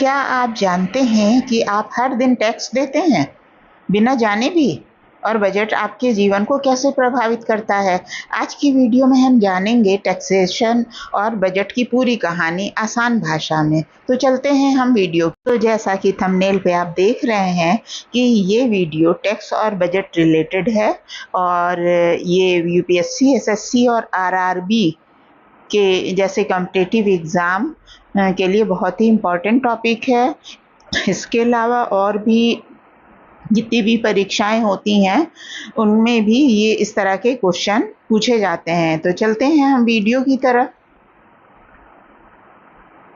क्या आप जानते हैं कि आप हर दिन टैक्स देते हैं, बिना जाने भी? और बजट आपके जीवन को कैसे प्रभावित करता है? आज की वीडियो में हम जानेंगे टैक्सेशन और बजट की पूरी कहानी आसान भाषा में। तो चलते हैं हम वीडियो। तो जैसा कि थंबनेल पे आप देख रहे हैं कि ये वीडियो टैक्स और बजट रिलेटेड है और ये यूपीएससी, एसएससी और आरआरबी के जैसे कॉम्पिटिटिव एग्ज़ाम के लिए बहुत ही इम्पोर्टेंट टॉपिक है। इसके अलावा और भी जितनी भी परीक्षाएं होती हैं उनमें भी ये इस तरह के क्वेश्चन पूछे जाते हैं। तो चलते हैं हम वीडियो की तरफ।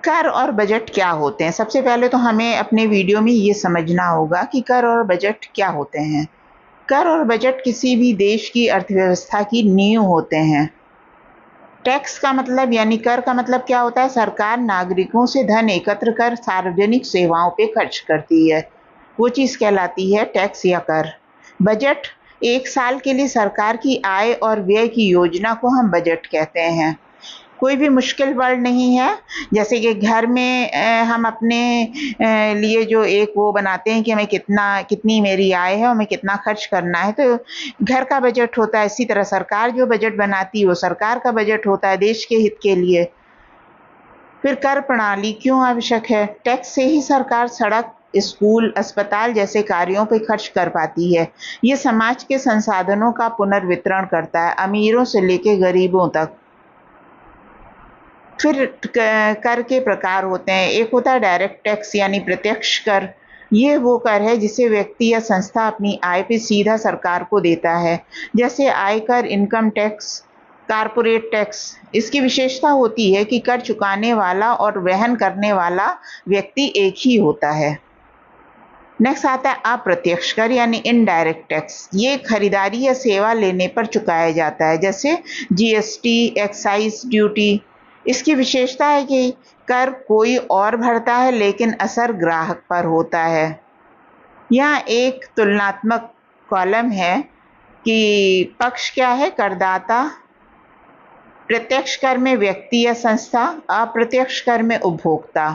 कर और बजट क्या होते हैं? सबसे पहले तो हमें अपने वीडियो में ये समझना होगा कि कर और बजट क्या होते हैं। कर और बजट किसी भी देश की अर्थव्यवस्था की नींव होते हैं। टैक्स का मतलब यानी कर का मतलब क्या होता है? सरकार नागरिकों से धन एकत्र कर सार्वजनिक सेवाओं पे खर्च करती है, वो चीज़ कहलाती है टैक्स या कर। बजट एक साल के लिए सरकार की आय और व्यय की योजना को हम बजट कहते हैं। कोई भी मुश्किल वर्ड नहीं है। जैसे कि घर में हम अपने लिए जो एक वो बनाते हैं कि हमें कितनी मेरी आय है और हमें कितना खर्च करना है, तो घर का बजट होता है। इसी तरह सरकार जो बजट बनाती है वो सरकार का बजट होता है देश के हित के लिए। फिर कर प्रणाली क्यों आवश्यक है? टैक्स से ही सरकार सड़क, स्कूल, अस्पताल जैसे कार्यों पे खर्च कर पाती है। ये समाज के संसाधनों का पुनर्वितरण करता है, अमीरों से लेके गरीबों तक। फिर कर के प्रकार होते हैं। एक होता है डायरेक्ट टैक्स यानी प्रत्यक्ष कर। ये वो कर है जिसे व्यक्ति या संस्था अपनी आय पे सीधा सरकार को देता है, जैसे आयकर, इनकम टैक्स, कारपोरेट टैक्स। इसकी विशेषता होती है कि कर चुकाने वाला और वहन करने वाला व्यक्ति एक ही होता है। नेक्स्ट आता है अप्रत्यक्ष कर यानी इनडायरेक्ट टैक्स। ये खरीदारी या सेवा लेने पर चुकाया जाता है, जैसे जीएसटी, एक्साइज ड्यूटी। इसकी विशेषता है कि कर कोई और भरता है लेकिन असर ग्राहक पर होता है। यहाँ एक तुलनात्मक कॉलम है कि पक्ष क्या है? करदाता। प्रत्यक्ष कर में व्यक्ति या संस्था, अप्रत्यक्ष कर में उपभोक्ता।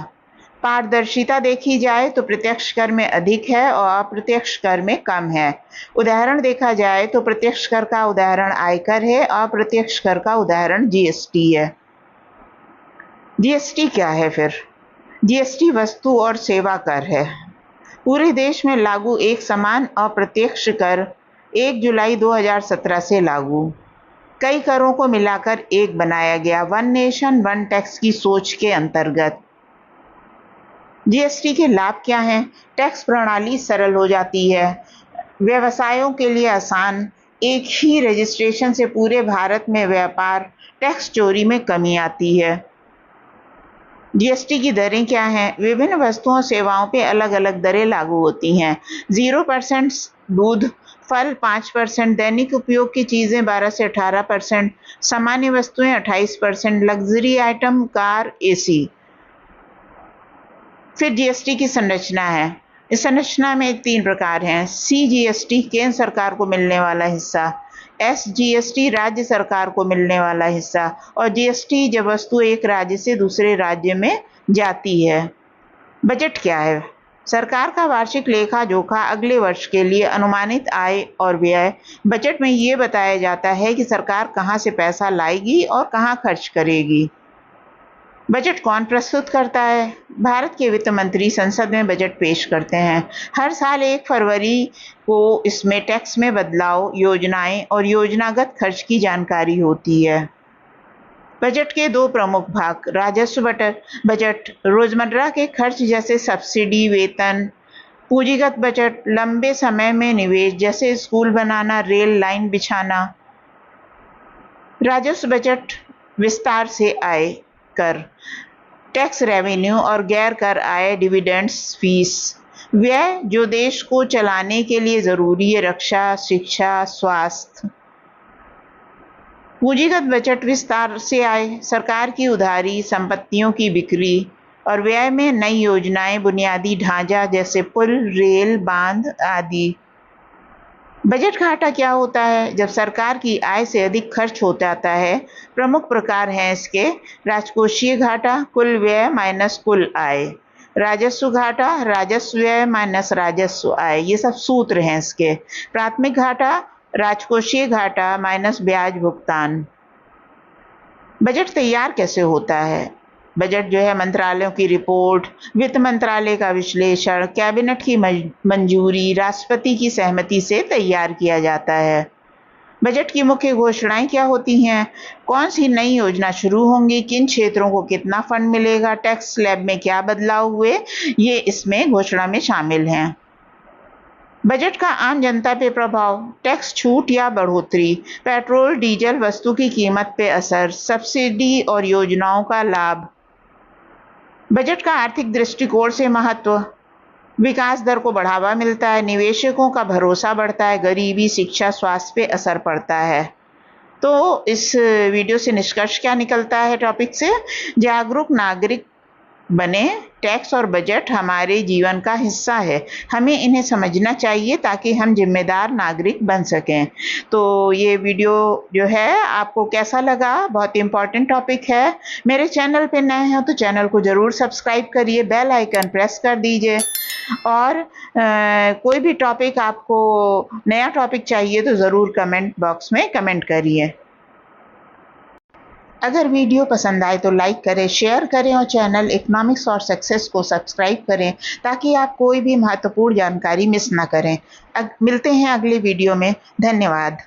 पारदर्शिता देखी जाए तो प्रत्यक्ष कर में अधिक है और अप्रत्यक्ष कर में कम है। उदाहरण देखा जाए तो प्रत्यक्ष कर का उदाहरण आयकर है, अप्रत्यक्ष कर का उदाहरण जीएसटी है। जीएसटी क्या है फिर? जीएसटी वस्तु और सेवा कर है। पूरे देश में लागू एक समान अप्रत्यक्ष कर 1 जुलाई 2017 से लागू। कई करों को मिलाकर एक बनाया गया वन नेशन वन टैक्स की सोच के अंतर्गत। जीएसटी के लाभ क्या हैं? टैक्स प्रणाली सरल हो जाती है, व्यवसायों के लिए आसान, एक ही रजिस्ट्रेशन से पूरे भारत में व्यापार, टैक्स चोरी में कमी आती है। जीएसटी की दरें क्या हैं? विभिन्न वस्तुओं और सेवाओं पे अलग अलग दरें लागू होती हैं। 0% दूध, फल 5%, दैनिक उपयोग की चीज़ें 12 से 18%, सामान्य वस्तुएं 28%, लग्जरी आइटम, कार, एसी। फिर जीएसटी की संरचना है। इस संरचना में 3 प्रकार हैं। सीजीएसटी केंद्र सरकार को मिलने वाला हिस्सा, एसजीएसटी राज्य सरकार को मिलने वाला हिस्सा और जीएसटी जब वस्तु एक राज्य से दूसरे राज्य में जाती है। बजट क्या है? सरकार का वार्षिक लेखा जोखा अगले वर्ष के लिए अनुमानित आय और व्यय। बजट में ये बताया जाता है कि सरकार कहाँ से पैसा लाएगी और कहाँ खर्च करेगी। बजट कौन प्रस्तुत करता है? भारत के वित्त मंत्री संसद में बजट पेश करते हैं। हर साल 1 फरवरी को इसमें टैक्स में बदलाव, योजनाएं और योजनागत खर्च की जानकारी होती है। बजट के 2 प्रमुख भाग, राजस्व बजट रोजमर्रा के खर्च जैसे सब्सिडी, वेतन। पूंजीगत बजट लंबे समय में निवेश जैसे स्कूल बनाना, रेल लाइन बिछाना। राजस्व बजट विस्तार से आय कर, टैक्स रेवेन्यू और गैर कर आय, डिविडेंड्स, फीस। व्यय जो देश को चलाने के लिए जरूरी है, रक्षा, शिक्षा, स्वास्थ्य। पूंजीगत बजट विस्तार से आय, सरकार की उधारी, संपत्तियों की बिक्री और व्यय में नई योजनाएं, बुनियादी ढांचा जैसे पुल, रेल, बांध आदि। बजट घाटा क्या होता है? जब सरकार की आय से अधिक खर्च हो जाता है। प्रमुख प्रकार हैं इसके, राजकोषीय घाटा, कुल व्यय माइनस कुल आय। राजस्व घाटा, राजस्व व्यय माइनस राजस्व आय, ये सब सूत्र हैं इसके। प्राथमिक घाटा, राजकोषीय घाटा माइनस ब्याज भुगतान। बजट तैयार कैसे होता है? बजट जो है मंत्रालयों की रिपोर्ट, वित्त मंत्रालय का विश्लेषण, कैबिनेट की मंजूरी, राष्ट्रपति की सहमति से तैयार किया जाता है। बजट की मुख्य घोषणाएं क्या होती हैं? कौन सी नई योजना शुरू होंगी, किन क्षेत्रों को कितना फंड मिलेगा, टैक्स स्लैब में क्या बदलाव हुए, ये इसमें घोषणा में शामिल हैं। बजट का आम जनता पे प्रभाव, टैक्स छूट या बढ़ोतरी, पेट्रोल डीजल वस्तु की कीमत पे असर, सब्सिडी और योजनाओं का लाभ। बजट का आर्थिक दृष्टिकोण से महत्व, विकास दर को बढ़ावा मिलता है, निवेशकों का भरोसा बढ़ता है, गरीबी, शिक्षा, स्वास्थ्य पे असर पड़ता है। तो इस वीडियो से निष्कर्ष क्या निकलता है टॉपिक से? जागरूक नागरिक बने, टैक्स और बजट हमारे जीवन का हिस्सा है, हमें इन्हें समझना चाहिए ताकि हम जिम्मेदार नागरिक बन सकें। तो ये वीडियो जो है आपको कैसा लगा? बहुत इंपॉर्टेंट टॉपिक है। मेरे चैनल पे नए हैं तो चैनल को ज़रूर सब्सक्राइब करिए, बेल आइकन प्रेस कर दीजिए और कोई भी टॉपिक आपको नया टॉपिक चाहिए तो ज़रूर कमेंट बॉक्स में कमेंट करिए। अगर वीडियो पसंद आए तो लाइक करें, शेयर करें और चैनल इकोनॉमिक्स और सक्सेस को सब्सक्राइब करें ताकि आप कोई भी महत्वपूर्ण जानकारी मिस ना करें। मिलते हैं अगले वीडियो में। धन्यवाद।